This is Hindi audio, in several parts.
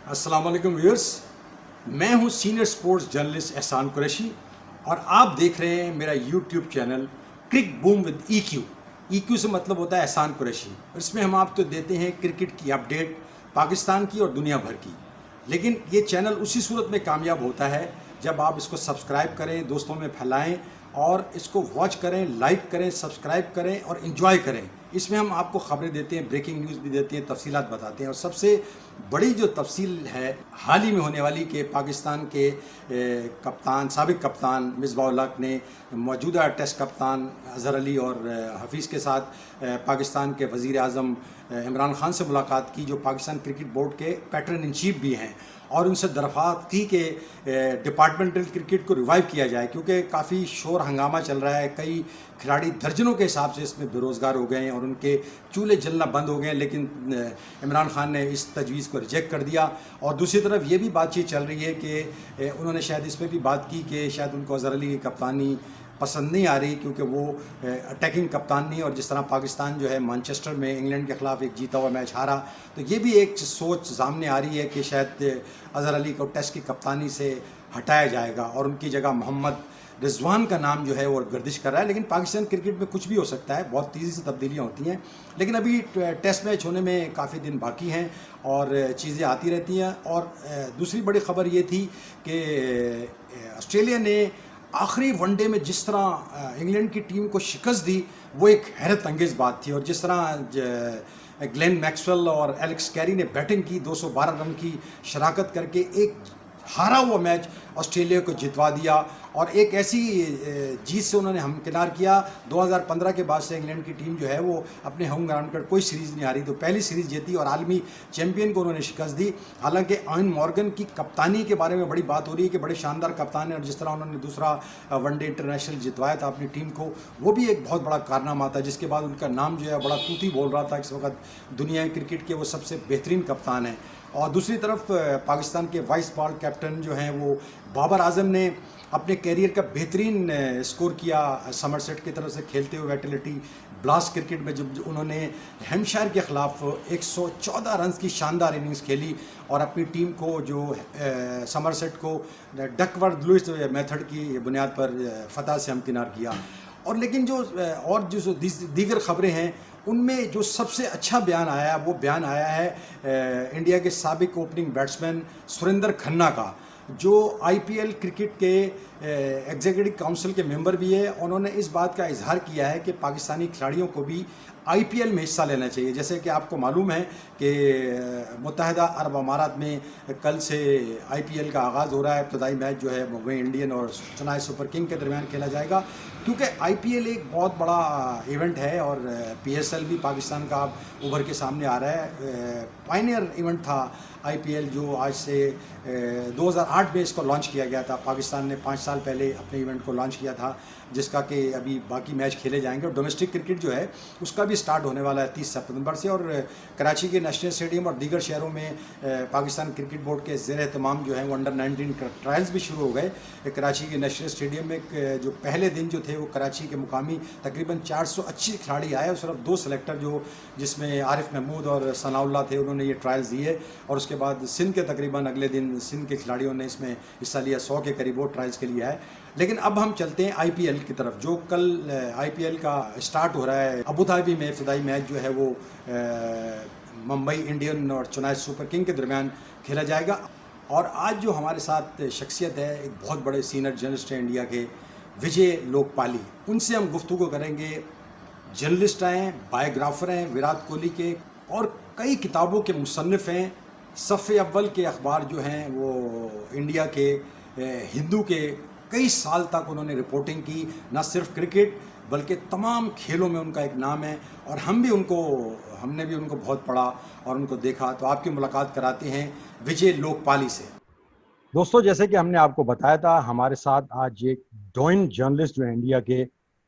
अस्सलाम वालेकुम व्यूअर्स। मैं हूं सीनियर स्पोर्ट्स जर्नलिस्ट एहसान कुरैशी और आप देख रहे हैं मेरा YouTube channel Cric Boom with EQ. EQ से मतलब होता है एहसान कुरैशी और इसमें हम आपको देते हैं क्रिकेट की अपडेट, पाकिस्तान की और दुनिया भर की। लेकिन ये चैनल उसी सूरत में कामयाब होता है जब आप इसको सब्सक्राइब करें, दोस्तों में फैलाएं और इसको वॉच करें, लाइक करें, सब्सक्राइब करें और इन्जॉय करें। इसमें हम आपको खबरें देते हैं, ब्रेकिंग न्यूज़ भी देते हैं, तफसीलात बताते हैं। और सबसे बड़ी जो तफसील है हाल ही में होने वाली कि पाकिस्तान के कप्तान, साबिक कप्तान मिसबाह-उल हक ने मौजूदा टेस्ट कप्तान अज़हर अली और हफीज़ के साथ पाकिस्तान के वज़ीर आज़म इमरान खान से मुलाकात की, जो पाकिस्तान क्रिकेट बोर्ड के पैटर्न इन चीफ भी हैं, और उनसे दरख्वास्त की कि डिपार्टमेंटल क्रिकेट को रिवाइव किया जाए, क्योंकि काफ़ी शोर हंगामा चल रहा है। कई खिलाड़ी दर्जनों के हिसाब से इसमें बेरोज़गार हो गए हैं और उनके चूल्हे जलना बंद हो गए हैं। लेकिन इमरान खान ने इस तजवीज़ को रिजेक्ट कर दिया। और दूसरी तरफ ये भी बातचीत चल रही है कि उन्होंने शायद इस पर भी बात की कि शायद उनको अज़हर अली की कप्तानी पसंद नहीं आ रही, क्योंकि वो अटैकिंग कप्तान नहीं। और जिस तरह पाकिस्तान जो है मैनचेस्टर में इंग्लैंड के ख़िलाफ़ एक जीता हुआ मैच हारा, तो ये भी एक सोच सामने आ रही है कि शायद अज़हर अली को टेस्ट की कप्तानी से हटाया जाएगा और उनकी जगह मोहम्मद रिजवान का नाम जो है वो गर्दिश कर रहा है। लेकिन पाकिस्तान क्रिकेट में कुछ भी हो सकता है, बहुत तेज़ी से तब्दीलियाँ होती हैं। लेकिन अभी टेस्ट मैच होने में काफ़ी दिन बाकी हैं और चीज़ें आती रहती हैं। और दूसरी बड़ी खबर ये थी कि ऑस्ट्रेलिया ने आखिरी वनडे में जिस तरह इंग्लैंड की टीम को शिकस्त दी, वो एक हैरत अंगेज़ बात थी। और जिस तरह ग्लेन मैक्सवेल और एलेक्स कैरी ने बैटिंग की, 212 रन की शराकत करके एक हारा हुआ मैच ऑस्ट्रेलिया को जितवा दिया और एक ऐसी जीत से उन्होंने हमकिनार किया। 2015 के बाद से इंग्लैंड की टीम जो है वो अपने होम ग्राउंड पर कोई सीरीज़ नहीं हारी, तो पहली सीरीज़ जीती और आलमी चैंपियन को उन्होंने शिकस्त दी। हालांकि एन मॉर्गन की कप्तानी के बारे में बड़ी बात हो रही है कि बड़े शानदार कप्तान है और जिस तरह उन्होंने दूसरा वनडे इंटरनेशनल जितवाया था अपनी टीम को, वो भी एक बहुत बड़ा कारनामा था, जिसके बाद उनका नाम जो है बड़ा तूती बोल रहा था। इस वक्त दुनिया क्रिकेट के वो सबसे बेहतरीन कप्तान हैं। और दूसरी तरफ पाकिस्तान के वाइस बॉल कैप्टन जो हैं वो बाबर आजम ने अपने कैरियर का बेहतरीन स्कोर किया समरसेट की तरफ से खेलते हुए वेटिलिटी ब्लास्ट क्रिकेट में, जब उन्होंने हैम्पशायर के ख़िलाफ़ 114 रन की शानदार इनिंग्स खेली और अपनी टीम को जो समरसेट को डकवर्थ लुईस मेथड की बुनियाद पर फतह से हमकिनार किया। और लेकिन जो दीगर ख़बरें हैं उनमें जो सबसे अच्छा बयान आया, वो बयान आया है इंडिया के साबिक ओपनिंग बैट्समैन सुरेंद्र खन्ना का, जो आईपीएल क्रिकेट के एग्जीक्यूटिव काउंसिल के मेंबर भी है। उन्होंने इस बात का इजहार किया है कि पाकिस्तानी खिलाड़ियों को भी आईपीएल में हिस्सा लेना चाहिए। जैसे कि आपको मालूम है कि मुत्तहिदा अरब अमारात में कल से आईपीएल का आगाज़ हो रहा है। इब्तदाई मैच जो है मुंबई इंडियन और चेन्नई सुपर किंग के दरमियान खेला जाएगा, क्योंकि आईपीएल एक बहुत बड़ा इवेंट है और पीएसएल भी पाकिस्तान का उभर के सामने आ रहा है। पायनियर इवेंट था आईपीएल, जो आज से 2008 में इसको लॉन्च किया गया था। पाकिस्तान ने 5 साल पहले अपने इवेंट को लॉन्च किया था, जिसका कि अभी बाकी मैच खेले जाएंगे। और डोमेस्टिक क्रिकेट जो है उसका भी स्टार्ट होने वाला है 30 सितंबर से। और कराची के नेशनल स्टेडियम और दीगर शहरों में पाकिस्तान क्रिकेट बोर्ड के ज़ेर एहतमाम जो है वो अंडर-19 ट्रायल्स भी शुरू हो गए। कराची के नेशनल स्टेडियम में जो पहले दिन जो थे वो कराची के मुकामी तकरीबन 480 खिलाड़ी आए और सिर्फ 2 सेलेक्टर जो जिसमें आरिफ महमूद और सनाउल्लाह थे, उन्होंने ये ट्रायल्स दिए। और उसके बाद सिंध के तकरीबन अगले दिन सिंध के खिलाड़ियों ने इसमें हिस्सा लिया, 100 के करीब वो ट्रायल्स के लिए आए। लेकिन अब हम चलते हैं आईपीएल की तरफ, जो कल आईपीएल का स्टार्ट हो रहा है। अबू धाबी में इब्तदाई मैच जो है वो मुंबई इंडियन और चेन्नई सुपर किंग के दरमियान खेला जाएगा। और आज जो हमारे साथ शख्सियत है, एक बहुत बड़े सीनियर जर्नलिस्ट हैं इंडिया के, विजय लोकपाली, उनसे हम गुफ्तगू करेंगे। जर्नलिस्ट हैं, बायोग्राफर हैं विराट कोहली के और कई किताबों के मुसन्निफ़ हैं। सफ़े अव्वल के अखबार जो हैं वो इंडिया के हिंदू के कई साल तक उन्होंने रिपोर्टिंग की, न सिर्फ क्रिकेट बल्कि तमाम खेलों में उनका एक नाम है। और हमने भी उनको बहुत पढ़ा और उनको देखा। तो आपकी मुलाकात कराते हैं विजय लोकपाली से। दोस्तों, जैसे कि हमने आपको बताया था, हमारे साथ आज एक डॉइन जर्नलिस्ट जो है इंडिया के,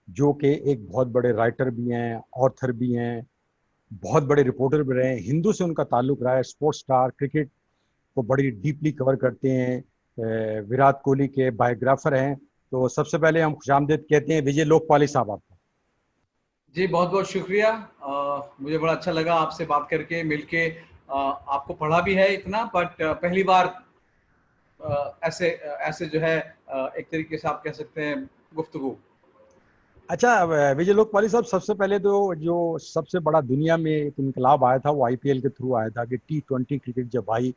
जो कि एक बहुत बड़े राइटर भी हैं, ऑथर भी हैं, बहुत बड़े रिपोर्टर भी रहे हैं। हिंदू से उनका ताल्लुक रहा है, स्पोर्ट्स स्टार, क्रिकेट को बड़ी डीपली कवर करते हैं, विराट कोहली के बायोग्राफर हैं। तो सबसे पहले हम खुशामदीद कहते हैं विजय लोकपाली साहब आपको। जी बहुत बहुत शुक्रिया। मुझे बड़ा अच्छा लगा आपसे बात करके, मिलके। आपको पढ़ा भी है इतना, बट पहली बार ऐसे ऐसे जो है एक तरीके से आप कह सकते हैं गुफ्तगू। अच्छा, विजय लोकपाली साहब, सबसे पहले तो जो सबसे बड़ा दुनिया में एक इनकलाब आया था वो आईपीएल के थ्रू आया था कि T20 क्रिकेट जब आई,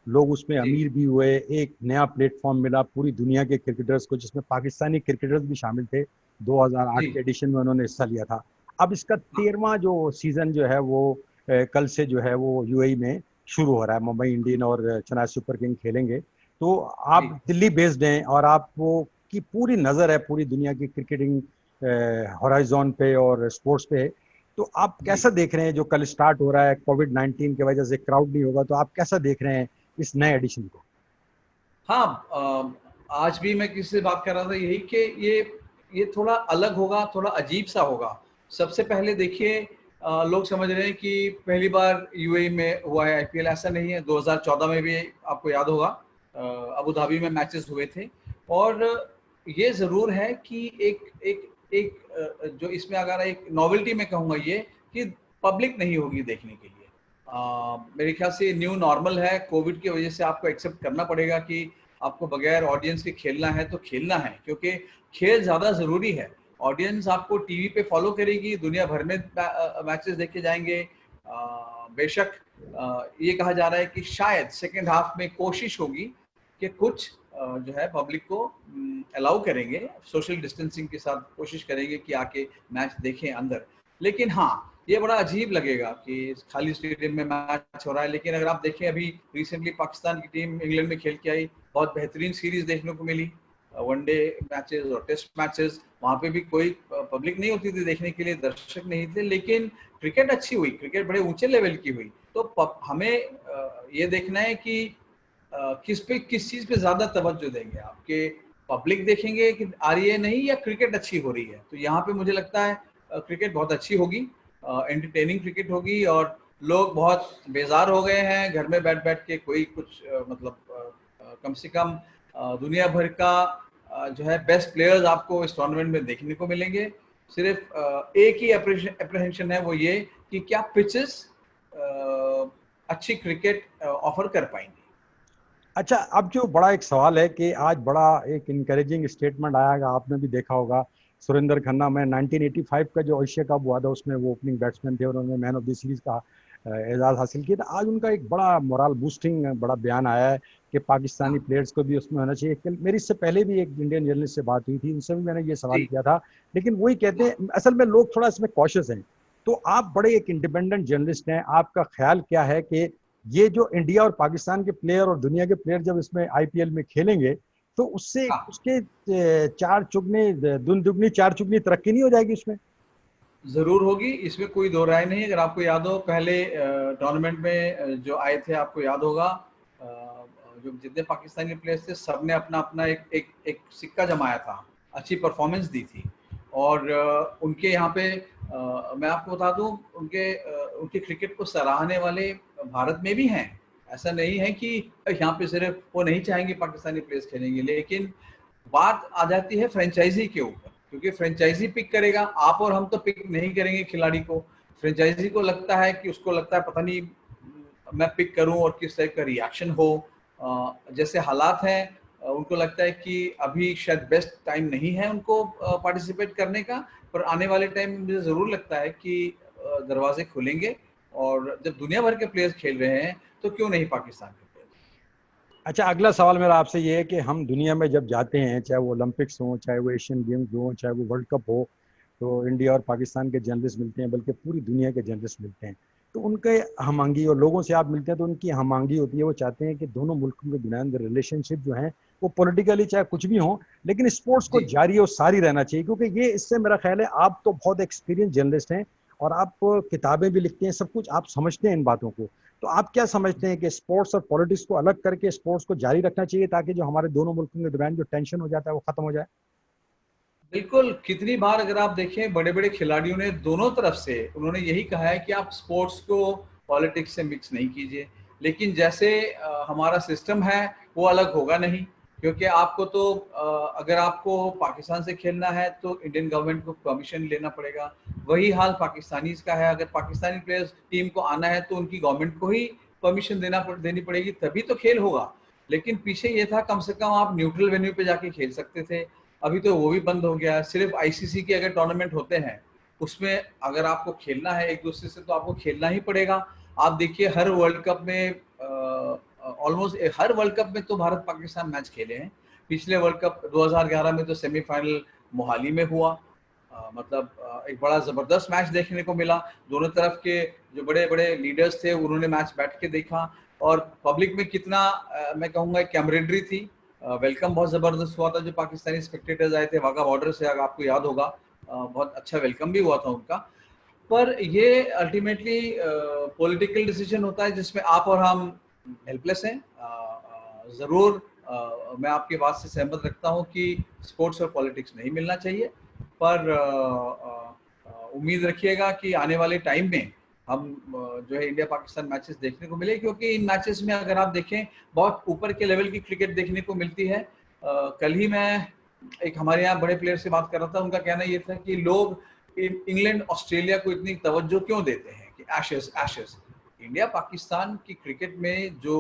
लोग उसमें जी अमीर भी हुए, एक नया प्लेटफॉर्म मिला पूरी दुनिया के क्रिकेटर्स को, जिसमें पाकिस्तानी क्रिकेटर्स भी शामिल थे। 2008 जी के एडिशन में उन्होंने हिस्सा लिया था। अब इसका 13वां जो सीजन जो है वो कल से जो है वो यूएई में शुरू हो रहा है। मुंबई इंडियन और चेन्नई सुपर किंग खेलेंगे। तो आप जी दिल्ली बेस्ड हैं और आपको की पूरी नज़र है पूरी दुनिया की क्रिकेटिंग हॉराइजॉन पे और स्पोर्ट्स पे। तो आप जी। कैसा देख रहे हैं जो कल स्टार्ट हो रहा है? कोविड-19 की वजह से क्राउड नहीं होगा, तो आप कैसा देख रहे हैं इस नए एडिशन को? हाँ, आज भी मैं किसी से बात कर रहा था यही कि ये थोड़ा अलग होगा, थोड़ा अजीब सा होगा। सबसे पहले देखिए, लोग समझ रहे हैं कि पहली बार यूएई में हुआ है आईपीएल, ऐसा नहीं है। 2014 में भी आपको याद होगा अबू धाबी में मैचेस हुए थे। और ये ज़रूर है कि जो इसमें अगर एक नॉवेल्टी मैं कहूँगा ये कि पब्लिक नहीं होगी देखने के लिए। मेरे ख्याल से न्यू नॉर्मल है। कोविड की वजह से आपको एक्सेप्ट करना पड़ेगा कि आपको बगैर ऑडियंस के खेलना है तो खेलना है, क्योंकि खेल ज़्यादा ज़रूरी है। ऑडियंस आपको टीवी पे फॉलो करेगी, दुनिया भर में मैचेस देखे जाएंगे। बेशक ये कहा जा रहा है कि शायद सेकेंड हाफ में कोशिश होगी कि कुछ जो है पब्लिक को अलाउ करेंगे, सोशल डिस्टेंसिंग के साथ कोशिश करेंगे कि आके मैच देखें अंदर। लेकिन हाँ, ये बड़ा अजीब लगेगा कि खाली स्टेडियम में मैच हो रहा है। लेकिन अगर आप देखें, अभी रिसेंटली पाकिस्तान की टीम इंग्लैंड में खेल के आई, बहुत बेहतरीन सीरीज देखने को मिली। वनडे मैचेस और टेस्ट मैचेस, वहाँ पे भी कोई पब्लिक नहीं होती थी देखने के लिए, दर्शक नहीं थे, लेकिन क्रिकेट अच्छी हुई, क्रिकेट बड़े ऊंचे लेवल की हुई। तो हमें ये देखना है कि किस चीज़ पे ज़्यादा तवज्जो देंगे आपके। पब्लिक देखेंगे कि आ रही है नहीं, या क्रिकेट अच्छी हो रही है। तो यहाँ पे मुझे लगता है क्रिकेट बहुत अच्छी होगी, एंटरटेनिंग क्रिकेट होगी। और लोग बहुत बेजार हो गए हैं घर में बैठ बैठ के, कोई कुछ कम से कम दुनिया भर का जो है बेस्ट प्लेयर्स आपको इस टूर्नामेंट में देखने को मिलेंगे। सिर्फ एक ही अप्रीहेंशन है, वो ये कि क्या पिचेस अच्छी क्रिकेट ऑफर कर पाएंगी। अच्छा, अब जो बड़ा एक सवाल है कि आज बड़ा एक इनकरेजिंग स्टेटमेंट आया, आपने भी देखा होगा। सुरेंद्र खन्ना में 1985 का जो एशिया कप हुआ था उसमें वो ओपनिंग बैट्समैन थे और उन्होंने मैन ऑफ द सीरीज का एजाज हासिल किया था। आज उनका एक बड़ा मोरल बूस्टिंग बड़ा बयान आया है कि पाकिस्तानी हाँ प्लेयर्स को भी उसमें होना चाहिए। मेरी इससे पहले भी एक इंडियन जर्नलिस्ट से बात हुई थी, उनसे भी मैंने ये सवाल जी किया था। लेकिन वही कहते हाँ। हैं, असल में लोग थोड़ा इसमें कॉशियस हैं। तो आप बड़े एक इंडिपेंडेंट जर्नलिस्ट हैं, आपका ख्याल क्या है कि ये जो इंडिया और पाकिस्तान के प्लेयर और दुनिया के प्लेयर जब इसमें आईपीएल में खेलेंगे तो उससे हाँ, उसके चार चुगनी दुन दुगनी चार चुगनी तरक्की नहीं हो जाएगी उसमें? ज़रूर होगी, इसमें कोई दो राय नहीं। अगर आपको याद हो, पहले टूर्नामेंट में जो आए थे, आपको याद होगा जो जितने पाकिस्तानी प्लेयर्स थे, सब ने अपना अपना एक सिक्का जमाया था, अच्छी परफॉर्मेंस दी थी। और उनके यहाँ पे मैं आपको बता दूं, उनके क्रिकेट को सराहने वाले भारत में भी हैं। ऐसा नहीं है कि यहाँ पे सिर्फ वो नहीं चाहेंगे पाकिस्तानी प्लेयर्स खेलेंगे। लेकिन बात आ जाती है फ्रेंचाइजी के ऊपर, क्योंकि फ्रेंचाइजी पिक करेगा, आप और हम तो पिक नहीं करेंगे खिलाड़ी को। फ्रेंचाइजी को लगता है कि उसको लगता है पता नहीं मैं पिक करूं और किस टाइप का रिएक्शन हो। जैसे हालात हैं, उनको लगता है कि अभी शायद बेस्ट टाइम नहीं है उनको पार्टिसिपेट करने का। पर आने वाले टाइम में मुझे ज़रूर लगता है कि दरवाजे खुलेंगे। और जब दुनिया भर के प्लेयर्स खेल रहे हैं, तो क्यों नहीं पाकिस्तान के प्लेयर्स। अच्छा, अगला सवाल मेरा आपसे ये है कि हम दुनिया में जब जाते हैं, चाहे वो ओलंपिक्स हो, चाहे वो एशियन गेम्स हो, चाहे वो वर्ल्ड कप हो, तो इंडिया और पाकिस्तान के जर्नलिस्ट मिलते हैं, बल्कि पूरी दुनिया के जर्नलिस्ट मिलते हैं। तो उनके हमआंगी और लोगों से आप मिलते हैं तो उनकी हमआंगी होती है। वो चाहते हैं कि दोनों मुल्कों के दरमियान रिलेशनशिप जो है वो पॉलिटिकली चाहे कुछ भी हो, लेकिन स्पोर्ट्स को जी जारी और सारी रहना चाहिए। क्योंकि ये इससे मेरा ख्याल है, आप तो बहुत एक्सपीरियंस जर्नलिस्ट हैं और आप किताबें भी लिखते हैं, सब कुछ आप समझते हैं इन बातों को। तो आप क्या समझते हैं कि स्पोर्ट्स और पॉलिटिक्स को अलग करके स्पोर्ट्स को जारी रखना चाहिए ताकि जो हमारे दोनों मुल्कों के दरमियान जो टेंशन हो जाता है वो खत्म हो जाए? बिल्कुल, कितनी बार अगर आप देखें, बड़े बड़े खिलाड़ियों ने दोनों तरफ से उन्होंने यही कहा है कि आप स्पोर्ट्स को पॉलिटिक्स से मिक्स नहीं कीजिए। लेकिन जैसे हमारा सिस्टम है, वो अलग होगा नहीं। क्योंकि आपको तो अगर आपको पाकिस्तान से खेलना है तो इंडियन गवर्नमेंट को परमिशन लेना पड़ेगा। वही हाल पाकिस्तानीज का है, अगर पाकिस्तानी प्लेयर्स टीम को आना है तो उनकी गवर्नमेंट को ही परमिशन देनी पड़ेगी, तभी तो खेल होगा। लेकिन पीछे ये था कम से कम आप न्यूट्रल वेन्यू पे जाके खेल सकते थे। अभी तो वो भी बंद हो गया है। सिर्फ आईसीसी के अगर टूर्नामेंट होते हैं, उसमें अगर आपको खेलना है एक दूसरे से तो आपको खेलना ही पड़ेगा। आप देखिए हर वर्ल्ड कप में ऑलमोस्ट हर वर्ल्ड कप में तो भारत पाकिस्तान मैच खेले हैं। पिछले वर्ल्ड कप 2011 में तो सेमीफाइनल मोहाली में हुआ। मतलब एक बड़ा जबरदस्त मैच देखने को मिला। दोनों तरफ के जो बड़े बड़े लीडर्स थे उन्होंने मैच बैठ के देखा, और पब्लिक में कितना मैं कहूँगा कैमरेडरी थी। वेलकम बहुत ज़बरदस्त हुआ था। जो पाकिस्तानी स्पेक्टेटर्स आए थे वाघा बॉर्डर से, अगर आपको याद होगा, बहुत अच्छा वेलकम भी हुआ था उनका। पर ये अल्टीमेटली पॉलिटिकल डिसीजन होता है जिसमें आप और हम हेल्पलेस हैं। ज़रूर मैं आपकी बात से सहमत रखता हूँ कि स्पोर्ट्स और पॉलिटिक्स नहीं मिलना चाहिए, पर उम्मीद रखिएगा कि आने वाले टाइम में हम जो है इंडिया पाकिस्तान मैचेस देखने को मिले, क्योंकि इन मैचेस में अगर आप देखें बहुत ऊपर के लेवल की क्रिकेट देखने को मिलती है। कल ही मैं एक हमारे यहाँ बड़े प्लेयर से बात कर रहा था, उनका कहना ये था कि लोग इंग्लैंड ऑस्ट्रेलिया को इतनी तवज्जो क्यों देते हैं कि एशेस एशेस। इंडिया पाकिस्तान की क्रिकेट में जो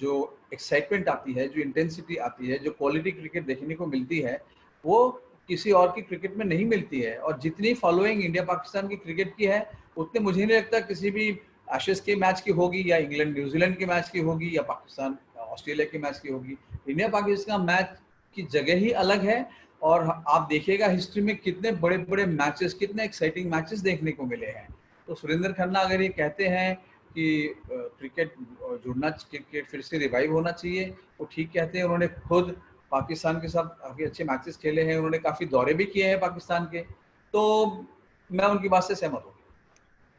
जो एक्साइटमेंट आती है, जो इंटेंसिटी आती है, जो क्वालिटी क्रिकेट देखने को मिलती है, वो किसी और की क्रिकेट में नहीं मिलती है। और जितनी फॉलोइंग इंडिया पाकिस्तान की क्रिकेट की है, उतने मुझे नहीं लगता किसी भी एशेस के मैच की होगी, या इंग्लैंड न्यूजीलैंड के मैच की होगी, या पाकिस्तान ऑस्ट्रेलिया के मैच की होगी। इंडिया पाकिस्तान मैच की जगह ही अलग है। और आप देखिएगा हिस्ट्री में कितने बड़े बड़े मैचेस, कितने एक्साइटिंग मैचेस देखने को मिले हैं। तो सुरेंद्र खन्ना अगर ये कहते हैं कि क्रिकेट जुड़ना, क्रिकेट फिर से रिवाइव होना चाहिए, वो ठीक कहते हैं। उन्होंने खुद पाकिस्तान के साथ काफ़ी अच्छे मैचेस खेले हैं, उन्होंने काफ़ी दौरे भी किए हैं पाकिस्तान के, तो मैं उनकी बात से सहमत हूँ।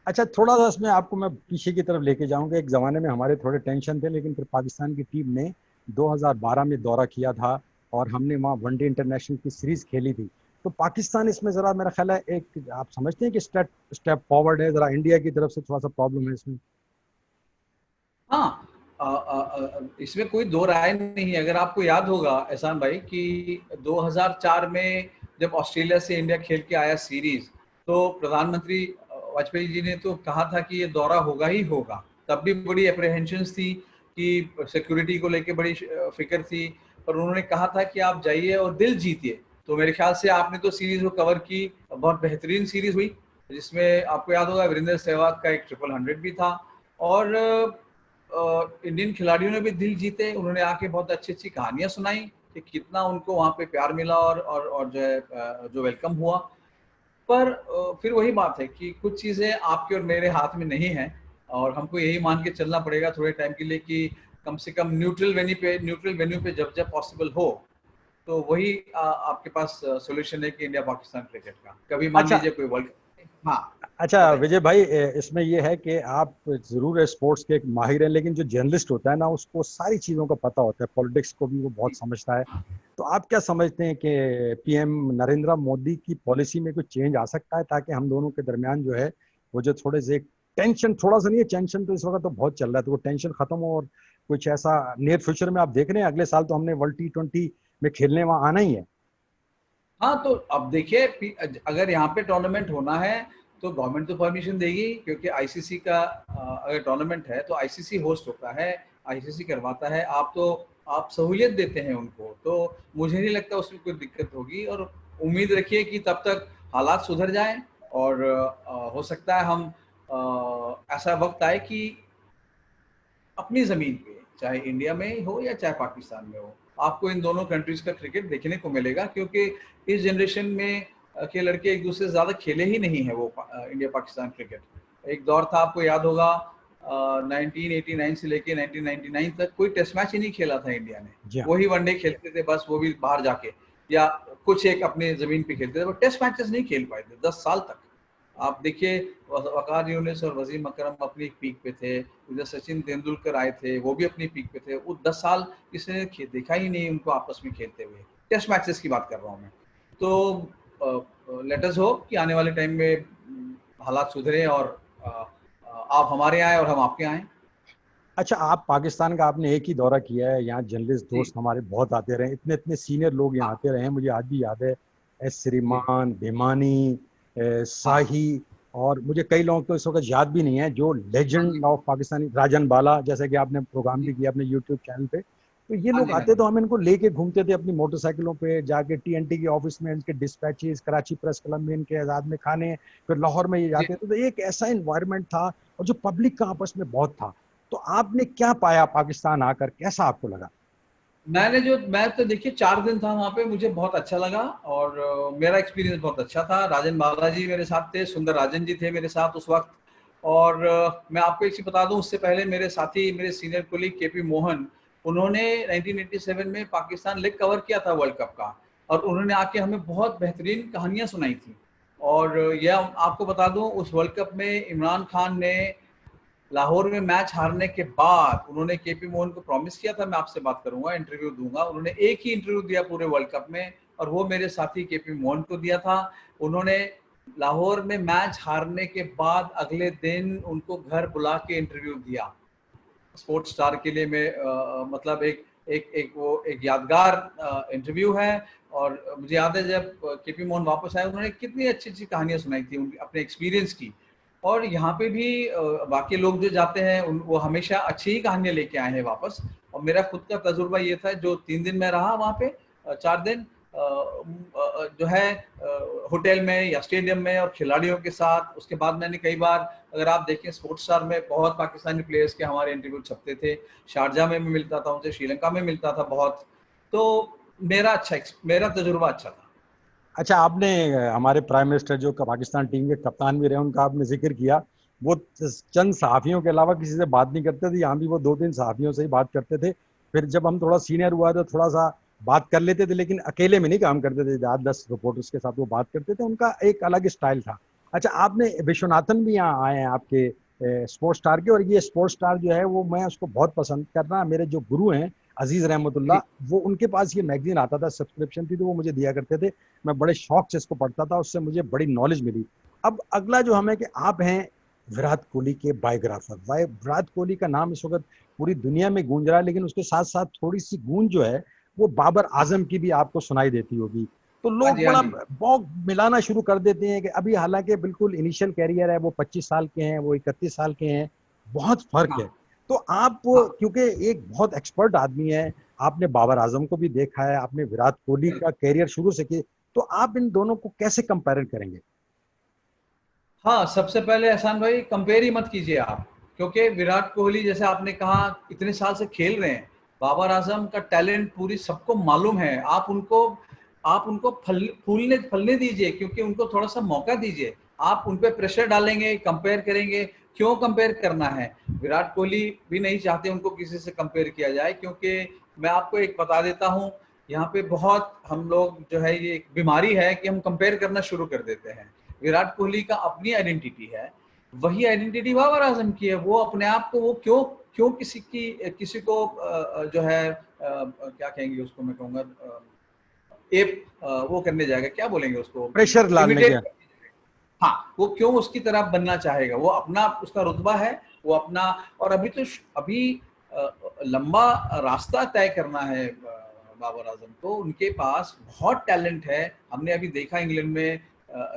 अच्छा, थोड़ा सा इसमें आपको मैं पीछे की तरफ लेके जाऊंगा। एक ज़माने में हमारे थोड़े टेंशन थे, लेकिन फिर पाकिस्तान की टीम ने 2012 में दौरा किया था और हमने वहाँ वनडे इंटरनेशनल की सीरीज खेली थी। तो पाकिस्तान इसमें ज़रा, मेरा ख्याल है, एक आप समझते हैं कि स्टेप फॉरवर्ड है। ज़रा इंडिया की तरफ से थोड़ा सा प्रॉब्लम है इसमें। हाँ, इसमें कोई दो राय नहीं है। अगर आपको याद होगा एहसान भाई कि 2004 में जब ऑस्ट्रेलिया से इंडिया खेल के आया सीरीज, तो प्रधानमंत्री वाजपेयी जी ने तो कहा था कि ये दौरा होगा ही होगा। तब भी बड़ी अप्रीहेंशंस थी कि सिक्योरिटी को लेके बड़ी फिक्र थी, पर उन्होंने कहा था कि आप जाइए और दिल जीतिए। तो मेरे ख्याल से आपने तो सीरीज को कवर की, बहुत बेहतरीन सीरीज हुई, जिसमें आपको याद होगा वीरेंद्र सहवाग का एक 100 भी था। और इंडियन खिलाड़ियों ने भी दिल जीते। उन्होंने आके बहुत अच्छी अच्छी कहानियां सुनाई कि कितना उनको वहाँ पे प्यार मिला, और जो है जो वेलकम हुआ। पर फिर वही बात है कि कुछ चीज़ें आपके और मेरे हाथ में नहीं है, और हमको यही मान के चलना पड़ेगा थोड़े टाइम के लिए कि कम से कम न्यूट्रल वेन्यू पे जब जब पॉसिबल हो, तो वही आपके पास सोल्यूशन है कि इंडिया पाकिस्तान क्रिकेट का। कभी मान अच्छा लीजिए कोई वर्ल्ड। हाँ, अच्छा बताइए। विजय भाई, इसमें ये है कि आप जरूर स्पोर्ट्स के एक माहिर हैं, लेकिन जो जर्नलिस्ट होता है ना, उसको सारी चीज़ों का पता होता है, पॉलिटिक्स को भी वो बहुत समझता है। तो आप क्या समझते हैं कि पीएम नरेंद्र मोदी की पॉलिसी में कुछ चेंज आ सकता है, ताकि हम दोनों के दरमियान जो है वो जो थोड़े से टेंशन, थोड़ा सा नहीं है, टेंशन तो इस वक्त तो बहुत चल रहा है, तो वो टेंशन खत्म हो और कुछ ऐसा नियर फ्यूचर में आप देख रहे हैं? अगले साल तो हमने वर्ल्ड T20 में खेलने वहां आना ही है। हाँ, तो अब देखिए अगर यहाँ पे टूर्नामेंट होना है तो गवर्नमेंट तो परमिशन देगी, क्योंकि आईसीसी का अगर टूर्नामेंट है तो आईसीसी होस्ट होता है, आईसीसी करवाता है। आप सहूलियत देते हैं उनको, तो मुझे नहीं लगता उसमें कोई दिक्कत होगी। और उम्मीद रखिए कि तब तक हालात सुधर जाएं, और हो सकता है हम ऐसा वक्त आए कि अपनी ज़मीन पे, चाहे इंडिया में हो या चाहे पाकिस्तान में हो, आपको इन दोनों कंट्रीज़ का क्रिकेट देखने को मिलेगा। क्योंकि इस जनरेशन में के लड़के एक दूसरे से ज़्यादा खेले ही नहीं है वो इंडिया पाकिस्तान क्रिकेट। एक दौर था, आपको याद होगा, 1989 से लेके 1999 तक कोई टेस्ट मैच ही नहीं खेला था इंडिया ने। जी हाँ। वही वनडे खेलते थे बस, वो भी बाहर जाके, या कुछ एक अपने ज़मीन पे खेलते थे, वो टेस्ट मैचेस नहीं खेल पाए थे 10 साल तक। आप देखिए वकार यूनिस और वसीम अकरम अपनी पीक पे थे, इधर सचिन तेंदुलकर आए थे, वो भी अपनी पीक पे थे। वो 10 साल किसी ने देखा ही नहीं उनको आपस में खेलते हुए। टेस्ट मैचेस की बात कर रहा हूँ मैं। तो लेट अस होप कि आने वाले टाइम में हालात सुधरे, और आप हमारे आए और हम आपके आए। अच्छा, आप पाकिस्तान का आपने एक ही दौरा किया है, यहाँ जर्नलिस्ट जी। दोस्त हमारे बहुत आते रहे, इतने इतने सीनियर लोग यहाँ हाँ। आते रहे हैं, मुझे आज भी याद है। S G. श्रीमान, भिमानी, हाँ। शाही, और मुझे कई लोग तो इस वक्त याद भी नहीं है, जो लेजेंड ऑफ पाकिस्तानी राजन बाला, जैसे कि आपने प्रोग्राम भी किया अपने यूट्यूब चैनल पे, तो ये हाँ लोग जी, हाँ आते जी, तो हम इनको लेके घूमते थे अपनी मोटरसाइकिलों पे, जाके टीएनटी के ऑफिस में इनके डिस्पैचेस, कराची प्रेस क्लब में इनके आजाद में खाने, फिर लाहौर में ये जी। जाते थे। तो एक ऐसा इन्वायरमेंट था और जो पब्लिक का आपस में बहुत था। तो आपने क्या पाया पाकिस्तान आकर, कैसा आपको लगा? मैं तो देखिए 4 दिन था वहाँ पे, मुझे बहुत अच्छा लगा और मेरा एक्सपीरियंस बहुत अच्छा था। राजन बालाजी मेरे साथ थे, सुंदर राजन जी थे मेरे साथ उस वक़्त। और मैं आपको एक चीज़ बता दूँ, उससे पहले मेरे साथी, मेरे सीनियर कोलीग केपी मोहन, उन्होंने 1987 में पाकिस्तान लीग कवर किया था वर्ल्ड कप का, और उन्होंने आके हमें बहुत बेहतरीन कहानियाँ सुनाई थी। और यह आपको बता दूँ, उस वर्ल्ड कप में इमरान खान ने लाहौर में मैच हारने के बाद उन्होंने केपी मोहन को प्रॉमिस किया था, मैं आपसे बात करूंगा, इंटरव्यू दूंगा। उन्होंने एक ही इंटरव्यू दिया पूरे वर्ल्ड कप में, और वो मेरे साथी केपी मोहन को दिया था। उन्होंने लाहौर में मैच हारने के बाद अगले दिन उनको घर बुला के इंटरव्यू दिया। स्पोर्ट्स स्टार के लिए मैं मतलब एक यादगार इंटरव्यू है। और मुझे याद है जब केपी मोहन वापस आए, उन्होंने कितनी अच्छी अच्छी कहानियां सुनाई थी उनकी अपने एक्सपीरियंस की। और यहाँ पे भी बाकी लोग जो जाते हैं वो हमेशा अच्छी ही कहानियां लेके आए हैं वापस। और मेरा खुद का तजुर्बा ये था, जो 3 दिन में रहा वहाँ पे, 4 दिन जो है होटल में या स्टेडियम में और खिलाड़ियों के साथ। उसके बाद मैंने कई बार, अगर आप देखें स्पोर्ट्स स्टार में बहुत पाकिस्तानी प्लेयर्स के हमारे इंटरव्यू छपते थे। शारजा में मैं मिलता था उनसे, श्रीलंका में मिलता था बहुत। तो मेरा तजुर्बा अच्छा था। अच्छा, आपने हमारे प्राइम मिनिस्टर जो पाकिस्तान टीम के कप्तान भी रहे, उनका आपने जिक्र किया। वो चंद सहाफियों के अलावा किसी से बात नहीं करते थे। यहाँ भी वो 2-3 सहाफियों से ही बात करते थे। फिर जब हम थोड़ा सीनियर हुआ तो थोड़ा सा बात कर लेते थे, लेकिन अकेले में नहीं काम करते थे, 8-10 रिपोर्टर्स के साथ वो बात करते थे। उनका एक अलग स्टाइल था। अच्छा, आपने विश्वनाथन भी यहाँ आए हैं आपके स्पोर्ट्स स्टार के, और ये स्पोर्ट्स स्टार जो है वो मैं उसको बहुत पसंद करना। मेरे जो गुरु हैं अजीज रहमतुल्लाह, जी। वो उनके पास ये मैगजीन आता था, सब्सक्रिप्शन थी तो वो मुझे दिया करते थे। मैं बड़े शौक से इसको पढ़ता था, उससे मुझे बड़ी नॉलेज मिली। अब अगला जो हमें, कि आप हैं विराट कोहली के बायोग्राफर। विराट कोहली का नाम इस वक्त पूरी दुनिया में गूंज रहा है, लेकिन उसके साथ साथ थोड़ी सी गूंज जो है वो बाबर आजम की भी आपको सुनाई देती होगी। तो हाँ लोग जी, हाँ बड़ा जी। बौग मिलाना शुरू कर देते हैं कि अभी, हालांकि बिल्कुल इनिशियल कैरियर है, वो 25 साल के हैं, वो 31 साल के हैं, बहुत फर्क हाँ, है। तो आप, हाँ। क्योंकि एक बहुत एक्सपर्ट आदमी है, आपने बाबर आजम को भी देखा है, आपने विराट कोहली का कैरियर शुरू से किया, तो आप इन दोनों को कैसे कंपेयर करेंगे? हाँ, सबसे पहले एहसान भाई, कंपेयर ही मत कीजिए आप, क्योंकि विराट कोहली जैसे आपने कहा इतने साल से खेल रहे हैं। बाबर आजम का टैलेंट पूरी सबको मालूम है। आप उनको फूलने फलने दीजिए, क्योंकि उनको थोड़ा सा मौका दीजिए। आप उन पे प्रेशर डालेंगे, कंपेयर करेंगे, क्यों कंपेयर करना है? विराट कोहली भी नहीं चाहते उनको किसी से कंपेयर किया जाए, क्योंकि मैं आपको एक बता देता हूँ, यहाँ पे बहुत हम लोग जो है, ये एक बीमारी है कि हम कंपेयर करना शुरू कर देते हैं। विराट कोहली का अपनी आइडेंटिटी है, वही आइडेंटिटी बाबर आजम की है। वो अपने आप को, वो क्यों क्यों किसी को जो है क्या कहेंगे उसको, मैं कहूँगा वो करने जाएगा, क्या बोलेंगे उसको, प्रेशर डालने इमिटेट के। करने जाएगा। हाँ, वो क्यों उसकी तरह बनना चाहेगा? वो अपना, उसका रुतबा है, वो अपना। और अभी लंबा रास्ता तय करना है बाबर आजम को। उनके पास बहुत टैलेंट है। हमने अभी देखा इंग्लैंड में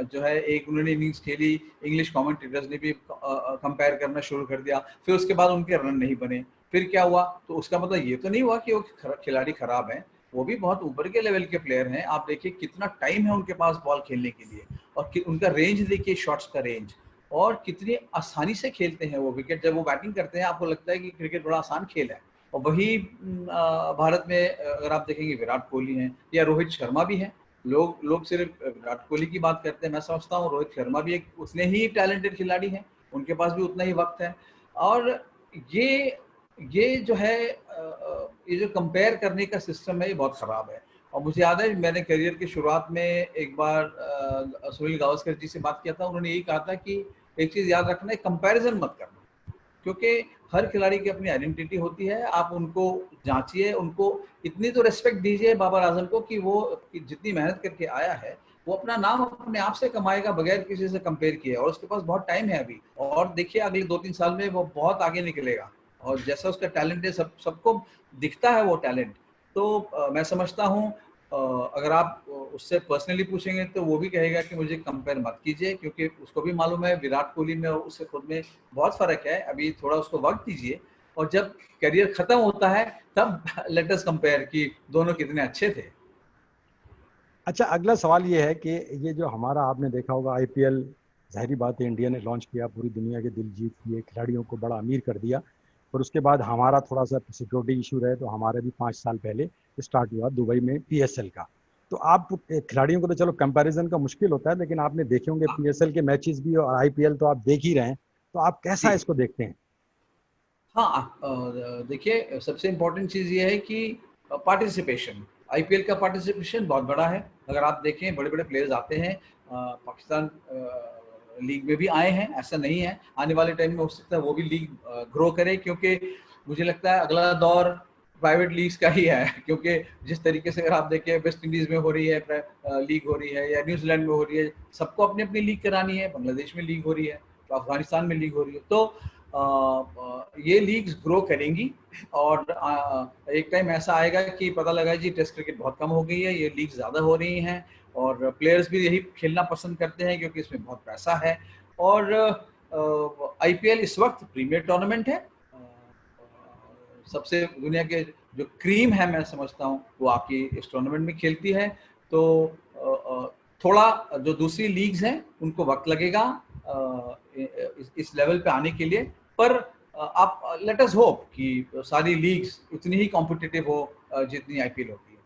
जो है, एक उन्होंने इनिंग्स खेली, इंग्लिश कमेंटेटर्स ने भी कंपेयर करना शुरू कर दिया। फिर उसके बाद उनके रन नहीं बने। फिर क्या हुआ? तो उसका मतलब ये तो नहीं हुआ कि वो खिलाड़ी खराब हैं। वो भी बहुत ऊपर के लेवल के प्लेयर हैं। आप देखिए कितना टाइम है उनके पास बॉल खेलने के लिए, और उनका रेंज देखिए, शॉट्स का रेंज, और कितनी आसानी से खेलते हैं वो विकेट। जब वो बैटिंग करते हैं आपको लगता है कि क्रिकेट बड़ा आसान खेल है। और वही भारत में अगर आप देखेंगे, विराट कोहली हैं या रोहित शर्मा भी हैं। लोग सिर्फ विराट कोहली की बात करते हैं, मैं समझता हूँ रोहित शर्मा भी एक उतने ही टैलेंटेड खिलाड़ी हैं। उनके पास भी उतना ही वक्त है। और ये ये जो है ये जो कंपेयर करने का सिस्टम है, ये बहुत ख़राब है। और मुझे याद है, मैंने करियर की शुरुआत में एक बार सुनील गावस्कर जी से बात किया था। उन्होंने यही कहा था कि एक चीज़ याद रखना है, कंपैरिजन मत करना, क्योंकि हर खिलाड़ी की अपनी आइडेंटिटी होती है। आप उनको जांचिए, उनको इतनी तो रिस्पेक्ट दीजिए बाबर आजम को, कि वो जितनी मेहनत करके आया है, वो अपना नाम अपने आप से कमाएगा बगैर किसी से कंपेयर किए। और उसके पास बहुत टाइम है अभी, और देखिए अगले 2-3 साल में वो बहुत आगे निकलेगा। और जैसा उसका टैलेंट है, सबको दिखता है वो टैलेंट। तो मैं समझता हूँ अगर आप उससे पर्सनली पूछेंगे तो वो भी कहेगा कि मुझे कंपेयर मत कीजिए, क्योंकि उसको भी मालूम है विराट कोहली में और उससे खुद में बहुत फर्क है। अभी थोड़ा उसको वक्त दीजिए, और जब करियर खत्म होता है तब लेट अस कंपेयर कि दोनों कितने अच्छे थे। अच्छा, अगला सवाल ये है कि ये जो हमारा, आपने देखा होगा आईपीएल, जाहिर बात है इंडिया ने लॉन्च किया, पूरी दुनिया के दिल जीत लिए, खिलाड़ियों को बड़ा अमीर कर दिया। और उसके बाद हमारा थोड़ा सा सिक्योरिटी इशू रहे, तो हमारा भी 5 साल पहले स्टार्ट हुआ दुबई में पीएसएल का। तो आप खिलाड़ियों को तो चलो कंपैरिजन का मुश्किल होता है, लेकिन आपने देखे होंगे पीएसएल के मैचेस भी और आईपीएल तो आप देख ही रहे हैं, तो आप कैसा जी इसको देखते हैं? हाँ, देखिए सबसे इम्पोर्टेंट चीज़ ये है कि पार्टिसिपेशन, आईपीएल का पार्टिसिपेशन बहुत बड़ा है। अगर आप देखें बड़े बड़े प्लेयर्स आते हैं, पाकिस्तान लीग में भी आए हैं, ऐसा नहीं है। आने वाले टाइम में हो सकता है वो भी लीग ग्रो करे, क्योंकि मुझे लगता है अगला दौर प्राइवेट लीग्स का ही है। क्योंकि जिस तरीके से अगर आप देखें वेस्ट इंडीज़ में हो रही है लीग हो रही है, या न्यूजीलैंड में हो रही है, सबको अपनी अपनी लीग करानी है। बांग्लादेश में लीग हो रही है, तो अफगानिस्तान में लीग हो रही है, तो ये लीग्स ग्रो करेंगी। और एक टाइम ऐसा आएगा कि पता लगा जी टेस्ट क्रिकेट बहुत कम हो गई है, ये लीग ज़्यादा हो रही हैं, और प्लेयर्स भी यही खेलना पसंद करते हैं क्योंकि इसमें बहुत पैसा है। और आईपीएल इस वक्त प्रीमियर टूर्नामेंट है। सबसे दुनिया के जो क्रीम है, मैं समझता हूँ वो आपकी इस टूर्नामेंट में खेलती है। तो थोड़ा जो दूसरी लीग्स हैं उनको वक्त लगेगा इस लेवल पे आने के लिए, पर आप लेट अस होप कि सारी लीग्स उतनी ही कॉम्पिटिटिव हो जितनी आईपीएल होती है।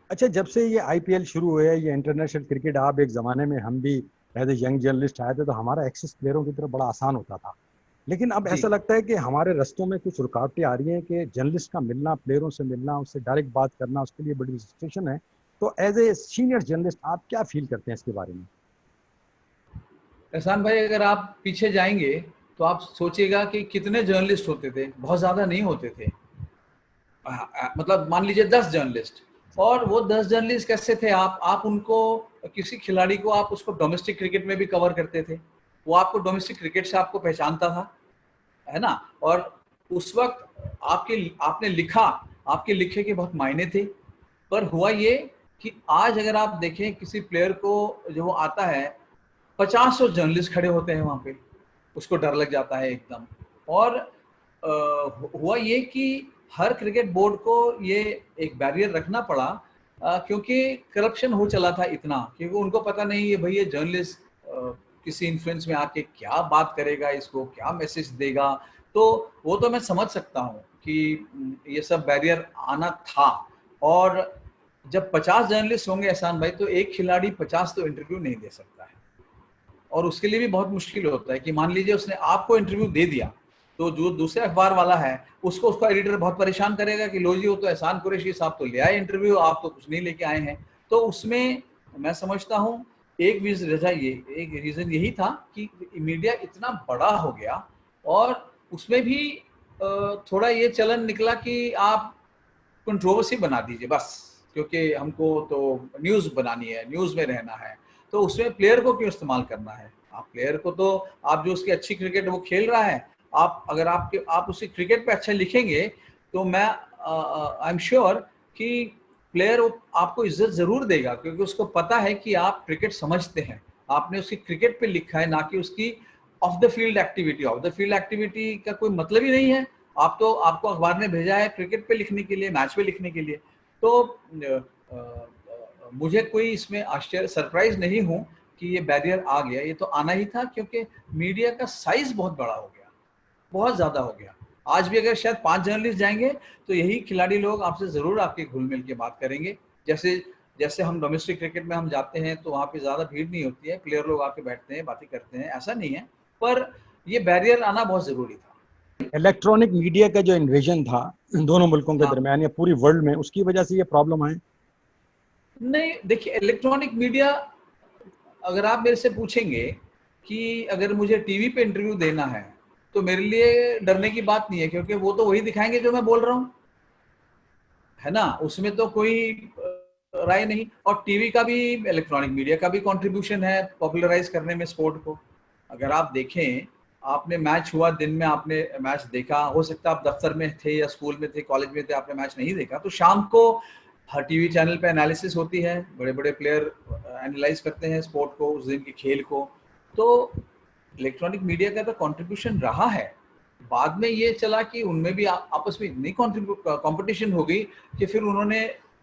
अच्छा, जब से ये आईपीएल शुरू हुआ है, ये इंटरनेशनल क्रिकेट, आप एक ज़माने में, हम भी एज ए यंग जर्नलिस्ट आए थे, तो हमारा एक्सेस प्लेयरों की तरफ बड़ा आसान होता था। लेकिन अब जी ऐसा लगता है कि हमारे रास्तों में कुछ रुकावटें आ रही हैं कि जर्नलिस्ट का मिलना, प्लेयरों से मिलना, उससे डायरेक्ट बात करना, उसके लिए बड़ी रिस्ट्रिक्शन है। तो एज ए सीनियर जर्नलिस्ट आप क्या फील करते हैं इसके बारे में? एहसान भाई, अगर आप पीछे जाएंगे तो आप सोचिएगा कि कितने जर्नलिस्ट होते थे। बहुत ज़्यादा नहीं होते थे। मतलब मान लीजिए 10 जर्नलिस्ट, और वो 10 जर्नलिस्ट कैसे थे, आप उनको, किसी खिलाड़ी को आप उसको डोमेस्टिक क्रिकेट में भी कवर करते थे, वो आपको डोमेस्टिक क्रिकेट से आपको पहचानता था, है ना। और उस वक्त आपने लिखा, आपके लिखे के बहुत मायने थे। पर हुआ ये कि आज अगर आप देखें किसी प्लेयर को, जो वो आता है, 50 जर्नलिस्ट खड़े होते हैं वहां पे, उसको डर लग जाता है एकदम। और हुआ ये कि हर क्रिकेट बोर्ड को ये एक बैरियर रखना पड़ा, क्योंकि करप्शन हो चला था इतना, क्योंकि उनको पता नहीं है भाई ये जर्नलिस्ट किसी इन्फ्लुएंस में आके क्या बात करेगा, इसको क्या मैसेज देगा। तो वो तो मैं समझ सकता हूँ कि ये सब बैरियर आना था। और जब 50 जर्नलिस्ट होंगे एहसान भाई, तो एक खिलाड़ी 50 तो इंटरव्यू नहीं दे सकता है। और उसके लिए भी बहुत मुश्किल होता है कि मान लीजिए उसने आपको इंटरव्यू दे दिया, तो जो दूसरे अखबार वाला है उसको उसका एडिटर बहुत परेशान करेगा कि लो जी, वो तो एहसान कुरैशी साहब तो ले आए इंटरव्यू, आप तो कुछ नहीं लेके आए हैं। तो उसमें मैं समझता हूँ एक रीजन यही था कि मीडिया इतना बड़ा हो गया, और उसमें भी थोड़ा ये चलन निकला कि आप कंट्रोवर्सी बना दीजिए बस, क्योंकि हमको तो न्यूज़ बनानी है, न्यूज़ में रहना है। तो उसमें प्लेयर को क्यों इस्तेमाल करना है? आप प्लेयर को तो, आप जो उसकी अच्छी क्रिकेट वो खेल रहा है, अगर आप उसकी क्रिकेट पे अच्छा लिखेंगे, तो मैं आई एम श्योर कि प्लेयर आपको इज्जत ज़रूर देगा, क्योंकि उसको पता है कि आप क्रिकेट समझते हैं। आपने उसकी क्रिकेट पे लिखा है, ना कि उसकी of the field activity. Of the field activity का कोई मतलब ही नहीं है। आपको अखबार ने भेजा है क्रिकेट पे लिखने के लिए, मैच पे लिखने के लिए। तो मुझे कोई इसमें आश्चर्य, सरप्राइज नहीं हूँ कि ये बैरियर आ गया। ये तो आना ही था, क्योंकि मीडिया का साइज बहुत बड़ा हो गया, बहुत ज़्यादा हो गया। आज भी अगर शायद 5 जर्नलिस्ट जाएंगे तो यही खिलाड़ी लोग आपसे ज़रूर आपके घुल मिल के बात करेंगे। जैसे जैसे हम डोमेस्टिक क्रिकेट में हम जाते हैं तो वहाँ पे ज़्यादा भीड़ नहीं होती है, प्लेयर लोग आके बैठते हैं, बातें करते हैं, ऐसा नहीं है। पर ये बैरियर आना बहुत ज़रूरी था। इलेक्ट्रॉनिक मीडिया का जो इन्वेजन था दोनों मुल्कों के हाँ, दरमियान या पूरी वर्ल्ड में, उसकी वजह से ये प्रॉब्लम है। नहीं देखिए, इलेक्ट्रॉनिक मीडिया, अगर आप मेरे से पूछेंगे कि अगर मुझे टीवी पे इंटरव्यू देना है, तो मेरे लिए डरने की बात नहीं है, क्योंकि वो तो वही दिखाएंगे जो मैं बोल रहा हूँ, है ना। उसमें तो कोई राय नहीं। और टीवी का भी, इलेक्ट्रॉनिक मीडिया का भी कंट्रीब्यूशन है पॉपुलराइज करने में स्पोर्ट को। अगर आप देखें, आपने मैच हुआ दिन में, आपने मैच देखा, हो सकता है आप दफ्तर में थे या स्कूल में थे, कॉलेज में थे, आपने मैच नहीं देखा, तो शाम को हर टीवी चैनल पे एनालिसिस होती है, बड़े बड़े प्लेयर एनालाइज करते हैं स्पोर्ट को, उस दिन के खेल को। तो इलेक्ट्रॉनिक मीडिया का तो कंट्रीब्यूशन रहा है। बाद में ये चला कि उनमें भी आपस में इतनी कंपटीशन हो गई कि फिर उन्होंने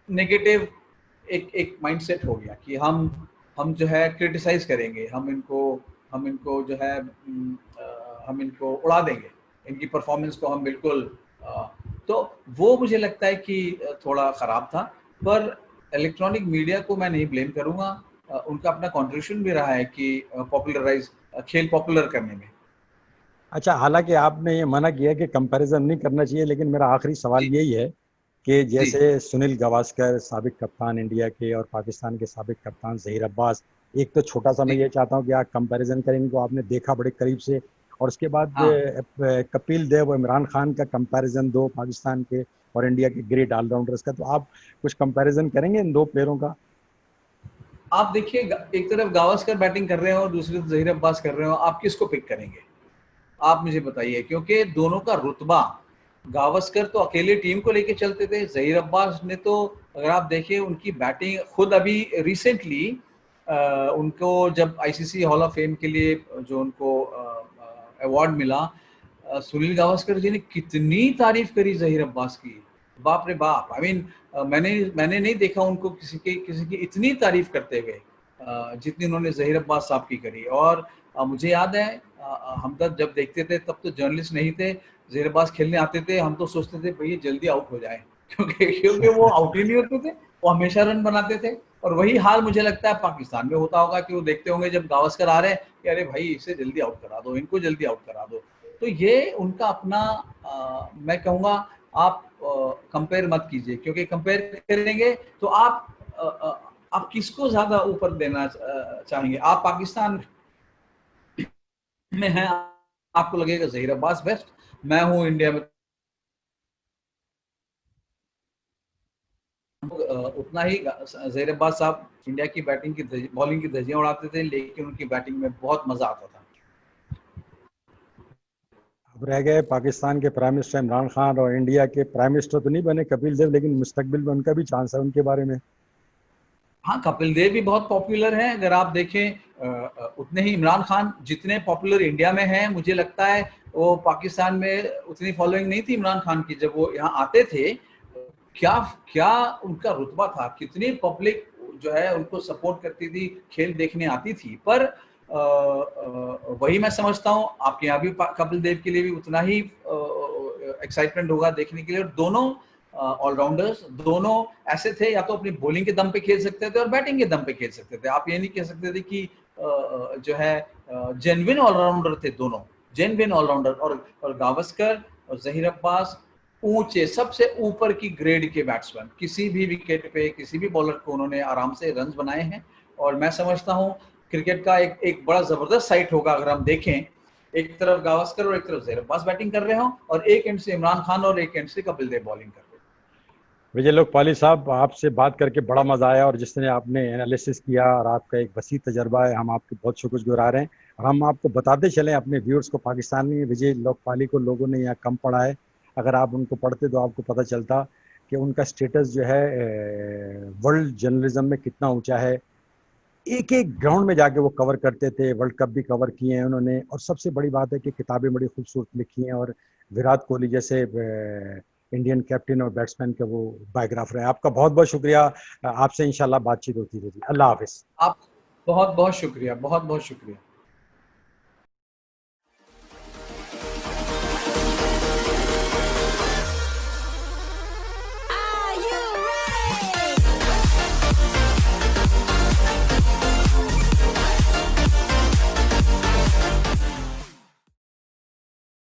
नेगेटिव एक माइंडसेट हो गया कि हम जो है क्रिटिसाइज करेंगे, हम इनको जो है हम इनको उड़ा देंगे, इनकी परफॉर्मेंस को हम बिल्कुल तो वो मुझे लगता है कि थोड़ा ख़राब था। पर इलेक्ट्रॉनिक मीडिया को मैं नहीं ब्लेम करूँगा, उनका अपना कंट्रीब्यूशन भी रहा है कि खेल पॉपुलर करने में। अच्छा, हालांकि आपने ये मना किया कि कंपैरिजन नहीं करना चाहिए, लेकिन मेरा आखिरी सवाल जी, यही है कि जी, जैसे सुनील गावस्कर साबिक कप्तान इंडिया के और पाकिस्तान के साबिक कप्तान ज़हीर अब्बास, एक तो छोटा सा मैं जी, ये चाहता हूँ कि आप कंपैरिजन करें, इनको आपने देखा बड़े करीब से, और उसके बाद हाँ। कपिल देव और इमरान खान का कंपैरिजन दो पाकिस्तान के और इंडिया के ग्रेट ऑलराउंडर्स का, तो आप कुछ कंपैरिजन करेंगे इन दो प्लेयरों का? आप देखिए, एक तरफ गावस्कर बैटिंग कर रहे हो और दूसरी तरफ ज़हीर अब्बास कर रहे हो, आप किसको पिक करेंगे? आप मुझे बताइए, क्योंकि दोनों का रुतबा, गावस्कर तो अकेले टीम को लेके चलते थे, ज़हीर अब्बास ने तो अगर आप देखें उनकी बैटिंग, खुद अभी रिसेंटली उनको जब आईसीसी हॉल ऑफ फेम के लिए जो उनको अवार्ड मिला, सुनील गावस्कर जी ने कितनी तारीफ करी ज़हीर अब्बास की, बाप रे बाप। आई मीन मैंने नहीं देखा उनको किसी की इतनी तारीफ करते हुए जितनी उन्होंने ज़हीर अब्बास साहब की करी। और मुझे याद है हम तब जब देखते थे तब तो जर्नलिस्ट नहीं थे, ज़हीर अब्बास खेलने आते थे, हम तो सोचते थे भई ये जल्दी आउट हो जाए क्योंकि वो आउट ही नहीं होते थे, वो हमेशा रन बनाते थे। और वही हाल मुझे लगता है पाकिस्तान में होता होगा कि वो देखते होंगे जब गावस्कर आ रहे हैं कि अरे भाई इसे जल्दी आउट करा दो, इनको जल्दी आउट करा दो। तो ये उनका अपना मैं कहूँगा, आप कंपेयर मत कीजिए, क्योंकि कंपेयर करेंगे तो आप किसको ज़्यादा ऊपर देना चाहेंगे? आप पाकिस्तान में हैं, आपको लगेगा ज़हीर अब्बास बेस्ट, मैं हूँ इंडिया में, उतना ही ज़हीर अब्बास साहब इंडिया की बॉलिंग की धज्जियां उड़ाते थे, लेकिन उनकी बैटिंग में बहुत मजा आता था। अब रह गए पाकिस्तान के प्राइम मिनिस्टर इमरान खान, और इंडिया के प्राइम मिनिस्टर तो नहीं बने कपिल देव, लेकिन मुस्तकबिल में उनका भी चांस है, उनके बारे में? हाँ, कपिल देव भी बहुत पॉपुलर हैं। अगर आप देखें उतने ही इमरान खान जितने पॉपुलर इंडिया में हैं, मुझे लगता है वो पाकिस्तान में उतनी फॉलोइंग नहीं थी इमरान खान की। जब वो यहाँ आते थे, क्या क्या उनका रुतबा था, कितनी पब्लिक जो है उनको सपोर्ट करती थी, खेल देखने आती थी। पर वही मैं समझता हूँ आपके यहाँ भी कपिल देव के लिए भी उतना ही एक्साइटमेंट होगा देखने के लिए। और दोनों ऑलराउंडर्स, दोनों ऐसे थे, या तो अपनी बॉलिंग के दम पे खेल सकते थे और बैटिंग के दम पे खेल सकते थे। आप ये नहीं कह सकते थे कि जो है जेन्युइन ऑलराउंडर थे दोनों, जेन्युइन ऑलराउंडर। और गावस्कर और ज़हीर अब्बास ऊंचे, सबसे ऊपर की ग्रेड के बैट्समैन, किसी भी विकेट पे किसी भी बॉलर को उन्होंने आराम से रन बनाए हैं। और मैं समझता हूँ क्रिकेट का एक बड़ा जबरदस्त साइट होगा अगर हम देखें, एक तरफ गावस्कर और एक तरफ ज़हीर अब्बास बैटिंग कर रहे हो और एक एंड से इमरान खान और एक एंड से कपिल देव बॉलिंग कर रहे हो। विजय लोकपाली साहब, आपसे बात करके बड़ा मजा आया, और जिस तरह आपने एनालिसिस किया और आपका एक वसी तजर्बा है, हम आपके बहुत शुक्रगुजार हैं। और हम आपको बताते चलें अपने व्यूअर्स को, पाकिस्तान में विजय लोकपाली को लोगों ने यहाँ कम पढ़ा है। अगर आप उनको पढ़ते तो आपको पता चलता कि उनका स्टेटस जो है वर्ल्ड जर्नलिज्म में कितना ऊंचा है। एक एक ग्राउंड में जाके वो कवर करते थे, वर्ल्ड कप भी कवर किए हैं उन्होंने, और सबसे बड़ी बात है कि किताबें बड़ी खूबसूरत लिखी हैं, और विराट कोहली जैसे इंडियन कैप्टन और बैट्समैन के वो बायोग्राफर है। आपका बहुत बहुत शुक्रिया, आपसे इंशाल्लाह बातचीत होती रहेगी। अल्लाह हाफिज। आप बहुत बहुत शुक्रिया, बहुत बहुत शुक्रिया।